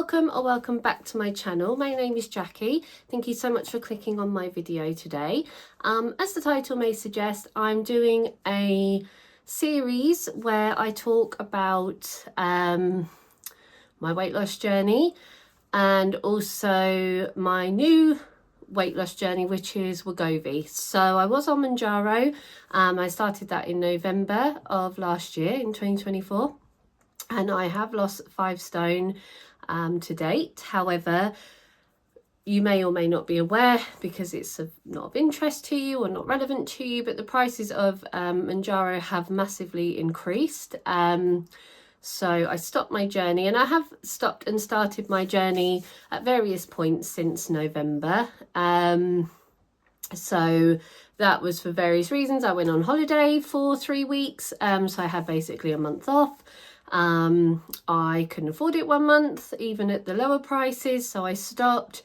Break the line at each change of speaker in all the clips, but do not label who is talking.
welcome or welcome back to my channel. My name is Jackie. Thank you so much for clicking on my video today. As the title may suggest, I'm doing a series where I talk about my weight loss journey and also my new weight loss journey, which is Wegovy. So I was on Mounjaro. I started that in November of last year in 2024. And I have lost 5 stone to date. However, you may or may not be aware, because it's not of interest to you or not relevant to you, but the prices of Mounjaro have massively increased. So I stopped my journey, and I have stopped and started my journey at various points since November. So that was for various reasons. I went on holiday for 3 weeks, so I had basically a month off. I couldn't afford it 1 month, even at the lower prices, so I stopped,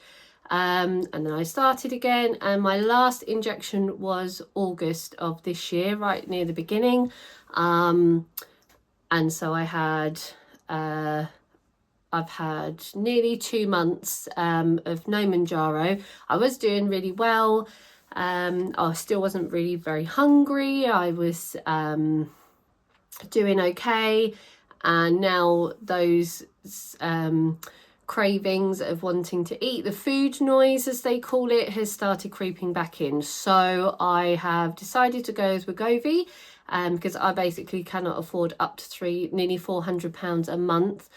and then I started again, and my last injection was August of this year, right near the beginning. And so I've had nearly 2 months of no Mounjaro. I was doing really well. I still wasn't really very hungry. I was doing okay. And now those cravings of wanting to eat, the food noise as they call it, has started creeping back in. So I have decided to go with Wegovy, because I basically cannot afford up to nearly £400 a month,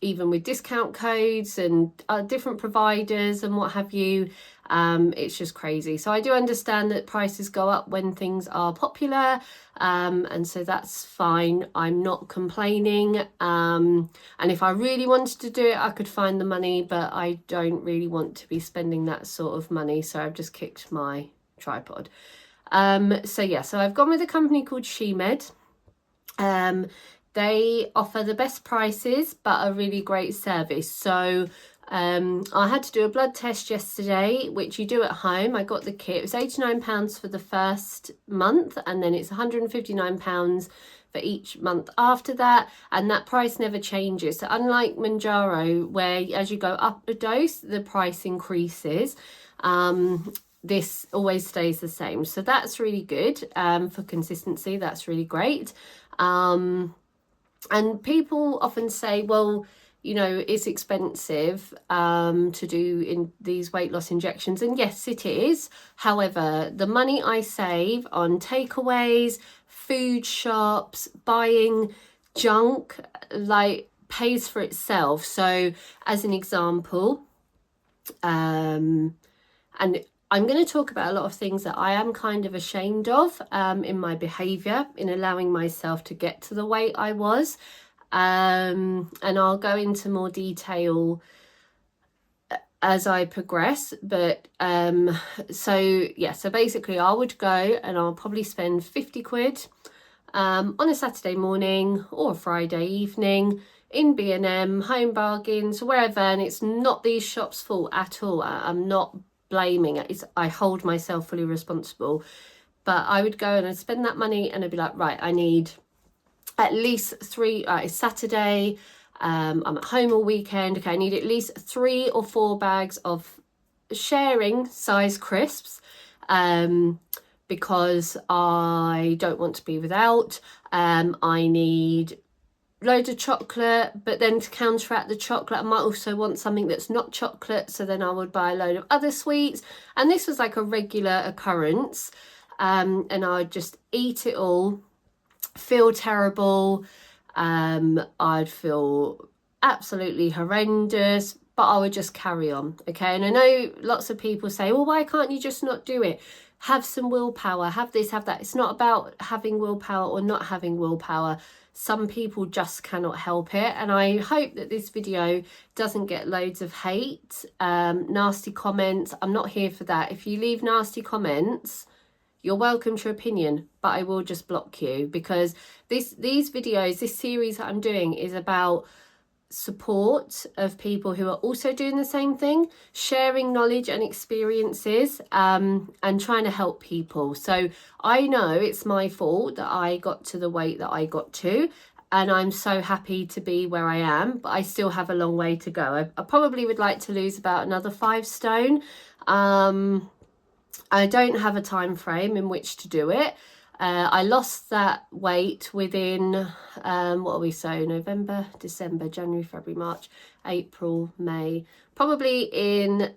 even with discount codes and different providers and what have you. It's just crazy. So I do understand that prices go up when things are popular, and so that's fine. I'm not complaining, and if I really wanted to do it, I could find the money, but I don't really want to be spending that sort of money, so I've just kicked my tripod. So I've gone with a company called SheMed. They offer the best prices but a really great service. So I had to do a blood test yesterday, which you do at home. I got the kit. It was £89 for the first month, and then it's £159 for each month after that, and that price never changes. So unlike Mounjaro, where as you go up a dose, the price increases, this always stays the same. So that's really good for consistency. That's really great. And people often say, well, you know, it's expensive to do in these weight loss injections. And yes, it is. However, the money I save on takeaways, food shops, buying junk, like, pays for itself. So as an example, and I'm going to talk about a lot of things that I am kind of ashamed of in my behaviour, in allowing myself to get to the weight I was. And I'll go into more detail as I progress. But so basically I would go and I'll probably spend 50 quid on a Saturday morning or a Friday evening in B&M, Home Bargains, wherever. And it's not these shops' fault at all. I'm not blaming it. I hold myself fully responsible. But I would go and I'd spend that money, and I'd be like, right, I need at least 3, it's Saturday, I'm at home all weekend, okay, I need at least 3 or 4 bags of sharing size crisps, because I don't want to be without. I need loads of chocolate, but then to counteract the chocolate, I might also want something that's not chocolate, so then I would buy a load of other sweets. And this was like a regular occurrence, and I would just eat it all, feel terrible, I'd feel absolutely horrendous, but I would just carry on, okay? And I know lots of people say, well, why can't you just not do it? Have some willpower, have this, have that. It's not about having willpower or not having willpower. Some people just cannot help it, and I hope that this video doesn't get loads of hate, nasty comments. I'm not here for that. If you leave nasty comments, you're welcome to your opinion, but I will just block you, because these videos, this series that I'm doing is about support of people who are also doing the same thing, sharing knowledge and experiences, and trying to help people. So I know it's my fault that I got to the weight that I got to, and I'm so happy to be where I am, but I still have a long way to go. I probably would like to lose about another 5 stone. I don't have a time frame in which to do it. I lost that weight within, what are we, so November, December, January, February, March, April, May, probably in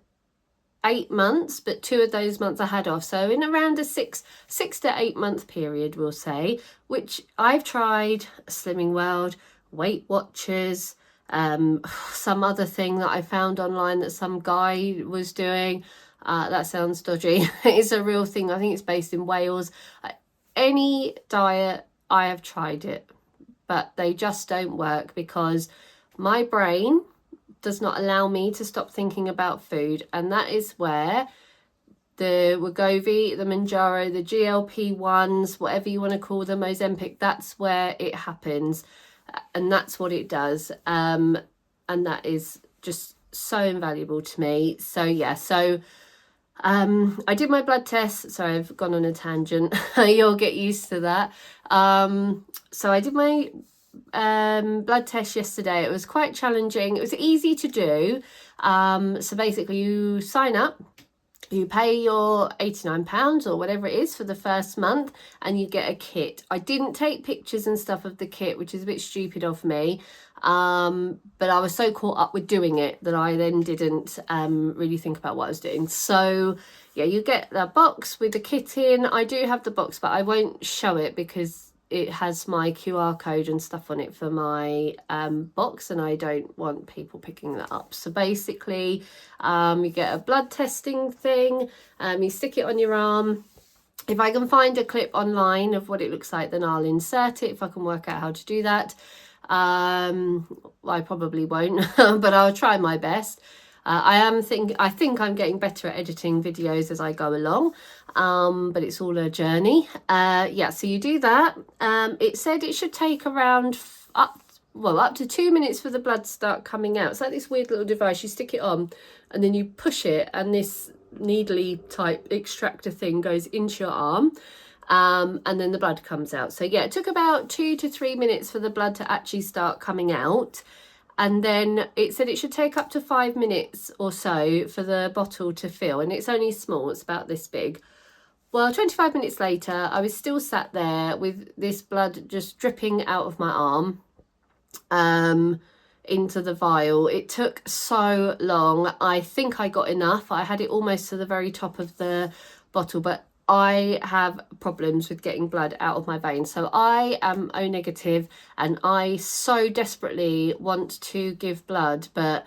8 months, but 2 of those months I had off. So in around a six to 8 month period, we'll say, which I've tried Slimming World, Weight Watchers, some other thing that I found online that some guy was doing. That sounds dodgy. It's a real thing. I think it's based in Wales. Any diet, I have tried it, but they just don't work because my brain does not allow me to stop thinking about food. And that is where the Wegovy, the Mounjaro, the GLP-1s, whatever you want to call them, Ozempic, that's where it happens. And that's what it does. And that is just so invaluable to me. So yeah, so I did my blood test. Sorry, I've gone on a tangent. You'll get used to that. So I did my blood test yesterday. It was quite challenging. It was easy to do. So basically you sign up, you pay your £89 or whatever it is for the first month, and you get a kit. I didn't take pictures and stuff of the kit, which is a bit stupid of me. But I was so caught up with doing it that I then didn't really think about what I was doing. So yeah, you get the box with the kit in. I do have the box, but I won't show it because it has my QR code and stuff on it for my box, and I don't want people picking that up. So basically, you get a blood testing thing, you stick it on your arm. If I can find a clip online of what it looks like, then I'll insert it if I can work out how to do that. I probably won't, but I'll try my best. I think I'm getting better at editing videos as I go along, but it's all a journey. Yeah, so you do that. It said it should take around up to 2 minutes for the blood to start coming out. It's like this weird little device. You stick it on and then you push it, and this needly type extractor thing goes into your arm. And then the blood comes out. So yeah, it took about 2 to 3 minutes for the blood to actually start coming out. And then it said it should take up to 5 minutes or so for the bottle to fill. And it's only small, it's about this big. Well, 25 minutes later, I was still sat there with this blood just dripping out of my arm into the vial. It took so long. I think I got enough. I had it almost to the very top of the bottle, but I have problems with getting blood out of my veins. So I am O negative, and I so desperately want to give blood, but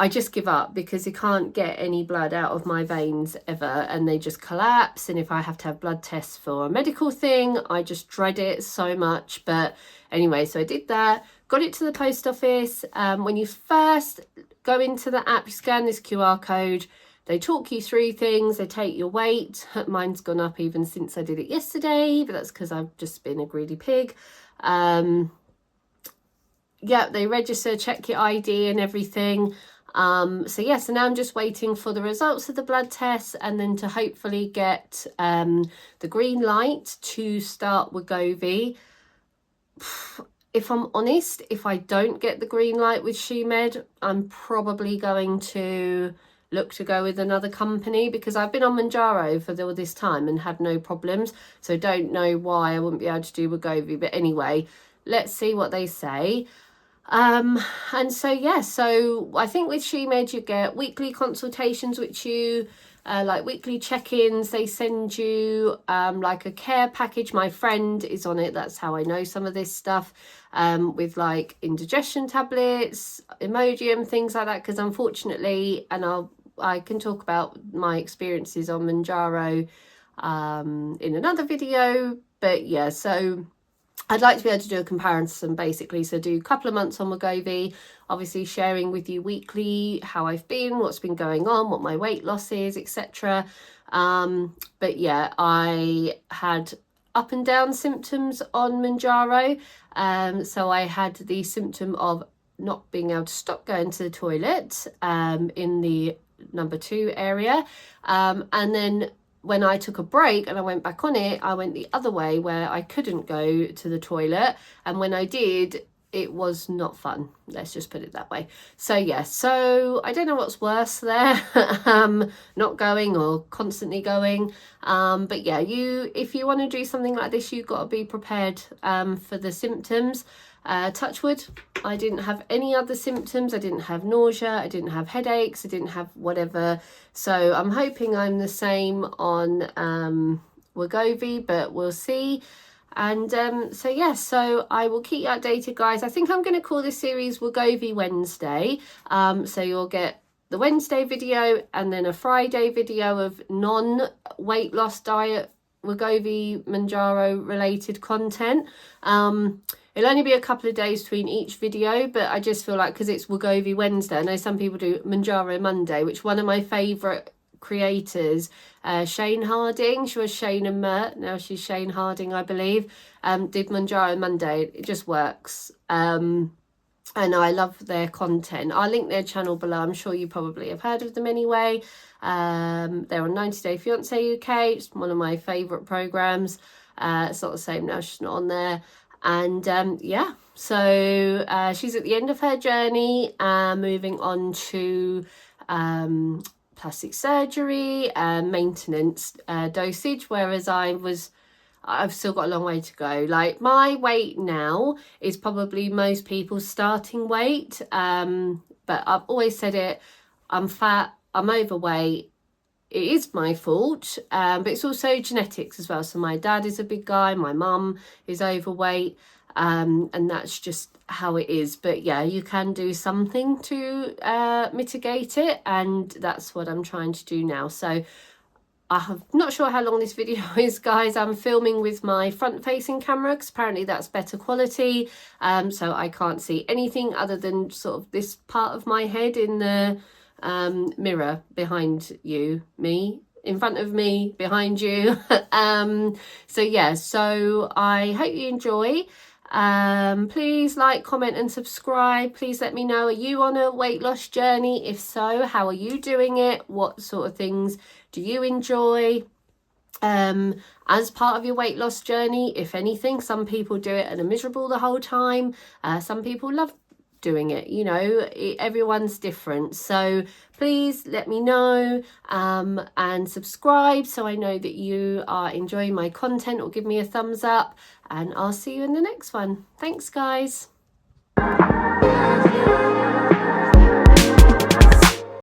I just give up because you can't get any blood out of my veins ever, and they just collapse. And if I have to have blood tests for a medical thing, I just dread it so much. But anyway, so I did that, got it to the post office. When you first go into the app, you scan this QR code. They talk you through things, they take your weight. Mine's gone up even since I did it yesterday, but that's because I've just been a greedy pig. Yeah, they register, check your ID and everything. So yeah, so now I'm just waiting for the results of the blood tests, and then to hopefully get the green light to start Wegovy. If I'm honest, if I don't get the green light with SheMed, I'm probably going to look to go with another company, because I've been on Mounjaro for all this time and had no problems. So don't know why I wouldn't be able to do Wegovy. But anyway, let's see what they say. And so yeah, so I think with SheMed you get weekly consultations, which you like weekly check-ins. They send you like a care package. My friend is on it, that's how I know some of this stuff, with like indigestion tablets, Imodium, things like that, because unfortunately, and I can talk about my experiences on Mounjaro in another video, but yeah, so I'd like to be able to do a comparison basically. So do a couple of months on Wegovy, obviously sharing with you weekly how I've been, what's been going on, what my weight loss is, etc. But yeah, I had up and down symptoms on Mounjaro. So I had the symptom of not being able to stop going to the toilet in the number 2 area. And then when I took a break and I went back on it, I went the other way where I couldn't go to the toilet. And when I did, it was not fun. Let's just put it that way. So yeah, so I don't know what's worse there, not going or constantly going. But yeah, if you want to do something like this, you've got to be prepared for the symptoms. Touch wood, I didn't have any other symptoms. I didn't have nausea, I didn't have headaches, I didn't have whatever. So I'm hoping I'm the same on Wegovy, but we'll see. And so yeah, so I will keep you updated, guys. I think I'm going to call this series Wegovy Wednesday. So you'll get the Wednesday video and then a Friday video of non-weight loss diet Wegovy Manjaro related content. It'll only be a couple of days between each video, but I just feel like because it's Wegovy Wednesday, I know some people do Manjaro Monday, which one of my favourite creators, Shane Harding, she was Shane and Mert, now she's Shane Harding, I believe, did Manjaro Monday. It just works. And I love their content. I'll link their channel below. I'm sure you probably have heard of them anyway. They're on 90 Day Fiancé UK. It's one of my favourite programmes. It's not the same now, she's not on there. And yeah, so she's at the end of her journey, moving on to plastic surgery and maintenance dosage, whereas I've still got a long way to go. Like, my weight now is probably most people's starting weight, but I've always said it, I'm fat, I'm overweight. It is my fault, but it's also genetics as well. So my dad is a big guy, my mum is overweight, and that's just how it is. But yeah, you can do something to mitigate it, and that's what I'm trying to do now. So I'm not sure how long this video is, guys. I'm filming with my front-facing camera because apparently that's better quality, so I can't see anything other than sort of this part of my head in the mirror behind you, me in front of me, behind you. So yeah, so I hope you enjoy. Please like, comment and subscribe. Please let me know, are you on a weight loss journey? If so, how are you doing it? What sort of things do you enjoy as part of your weight loss journey? If anything, some people do it and are miserable the whole time. Some people love doing it, you know, everyone's different. So please let me know, and subscribe so I know that you are enjoying my content, or give me a thumbs up, and I'll see you in the next one. Thanks, guys.